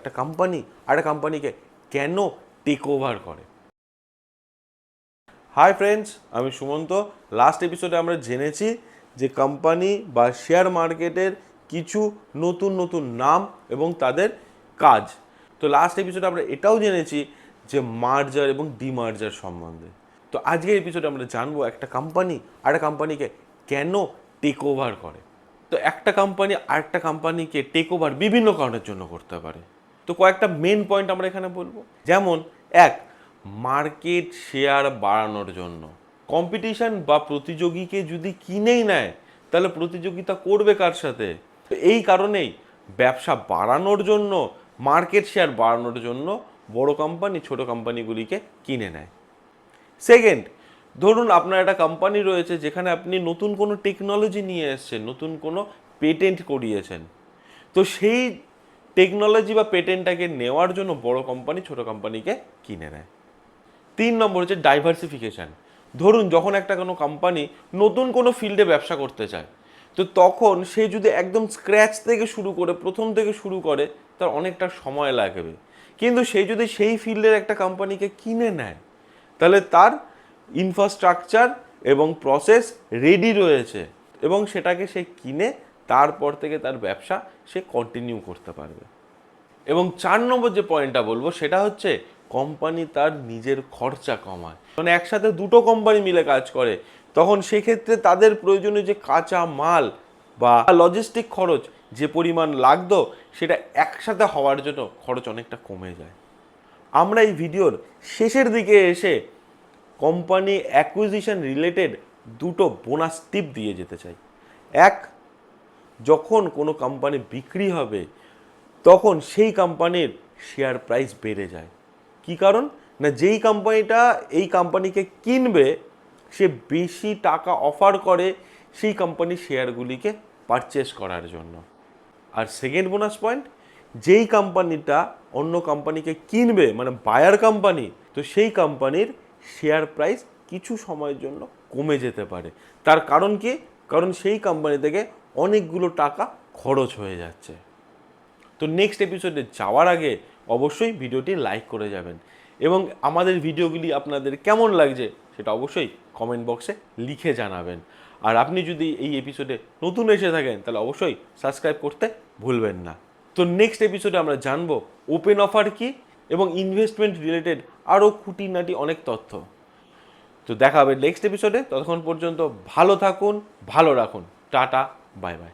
একটা কোম্পানি আর একটা কোম্পানিকে কেন টেক ওভার করে। হাই ফ্রেন্ডস, আমি সুমন্ত। লাস্ট এপিসোডে আমরা জেনেছি যে কোম্পানি বা শেয়ার মার্কেটের কিছু নতুন নতুন নাম এবং তাদের কাজ। তো লাস্ট এপিসোডে আমরা এটাও জেনেছি যে মার্জার এবং ডিমার্জার সম্বন্ধে। তো আজকের এপিসোডে আমরা জানবো একটা কোম্পানি আর একটা কোম্পানিকে কেন টেক ওভার করে। তো একটা কোম্পানি আরেকটা কোম্পানিকে টেক ওভার বিভিন্ন কারণের জন্য করতে পারে। তো কয়েকটা মেন পয়েন্ট আমরা এখানে বলবো। যেমন এক, মার্কেট শেয়ার বাড়ানোর জন্য। কম্পিটিশন বা প্রতিযোগীকে যদি কিনেই নেয় তাহলে প্রতিযোগিতা করবে কার সাথে? তো এই কারণেই ব্যবসা বাড়ানোর জন্য, মার্কেট শেয়ার বাড়ানোর জন্য বড় কোম্পানি ছোট কোম্পানিগুলিকে কিনে নেয়। সেকেন্ড, ধরুন আপনার একটা কোম্পানি রয়েছে যেখানে আপনি নতুন কোনো টেকনোলজি নিয়ে এসেছেন, নতুন কোনো পেটেন্ট করিয়েছেন। তো সেই টেকনোলজি বা পেটেন্টটাকে নেওয়ার জন্য বড় কোম্পানি ছোট কোম্পানিকে কিনে নেয়। 3 নম্বর হচ্ছে ডাইভার্সিফিকেশান। ধরুন যখন একটা কোনো কোম্পানি নতুন কোনো ফিল্ডে ব্যবসা করতে চায়, তো তখন সে যদি একদম স্ক্র্যাচ থেকে শুরু করে, প্রথম থেকে শুরু করে, তার অনেকটা সময় লাগবে। কিন্তু সে যদি সেই ফিল্ডের একটা কোম্পানিকে কিনে নেয় তাহলে তার ইনফ্রাস্ট্রাকচার এবং প্রসেস রেডি রয়েছে এবং সেটাকে সে কিনে তারপর থেকে তার ব্যবসা সে কন্টিনিউ করতে পারবে। এবং 4 নম্বর যে পয়েন্টটা বলবো সেটা হচ্ছে কোম্পানি তার নিজের খরচা কমায়। মানে একসাথে দুটো কোম্পানি মিলে কাজ করে, তখন সেক্ষেত্রে তাদের প্রয়োজনীয় যে কাঁচা মাল বা লজিস্টিক খরচ যে পরিমাণ লাগতো সেটা একসাথে হওয়ার জন্য খরচ অনেকটা কমে যায়। আমরা এই ভিডিওর শেষের দিকে এসে কোম্পানি অ্যাকুইজিশন রিলেটেড দুটো বোনাস টিপ দিয়ে যেতে চাই। এক, যখন কোনো কোম্পানি বিক্রি হবে তখন সেই কোম্পানির শেয়ার প্রাইস বেড়ে যায়। কি কারণ? না, যেই কোম্পানিটা এই কোম্পানিকে কিনবে সে বেশি টাকা অফার করে সেই কোম্পানির শেয়ারগুলিকে পারচেস করার জন্য। আর সেকেন্ড বোনাস পয়েন্ট, যেই কোম্পানিটা অন্য কোম্পানিকে কিনবে, মানে বায়ার কোম্পানি, তো সেই কোম্পানির শেয়ার প্রাইস কিছু সময়ের জন্য কমে যেতে পারে। তার কারণ কি? কারণ সেই কোম্পানি থেকে অনেকগুলো টাকা খরচ হয়ে যাচ্ছে। তো নেক্সট এপিসোডে যাওয়ার আগে অবশ্যই ভিডিওটি লাইক করে যাবেন এবং আমাদের ভিডিওগুলি আপনাদের কেমন লাগছে সেটা অবশ্যই কমেন্ট বক্সে লিখে জানাবেন। আর আপনি যদি এই এপিসোডে নতুন এসে থাকেন তাহলে অবশ্যই সাবস্ক্রাইব করতে ভুলবেন না। তো নেক্সট এপিসোডে আমরা জানবো ওপেন অফার কি এবং ইনভেস্টমেন্ট রিলেটেড আরও খুঁটিনাটি অনেক তথ্য। তো দেখা হবে নেক্সট এপিসোডে। ততক্ষণ পর্যন্ত ভালো থাকুন, ভালো রাখুন। Tata, bye bye.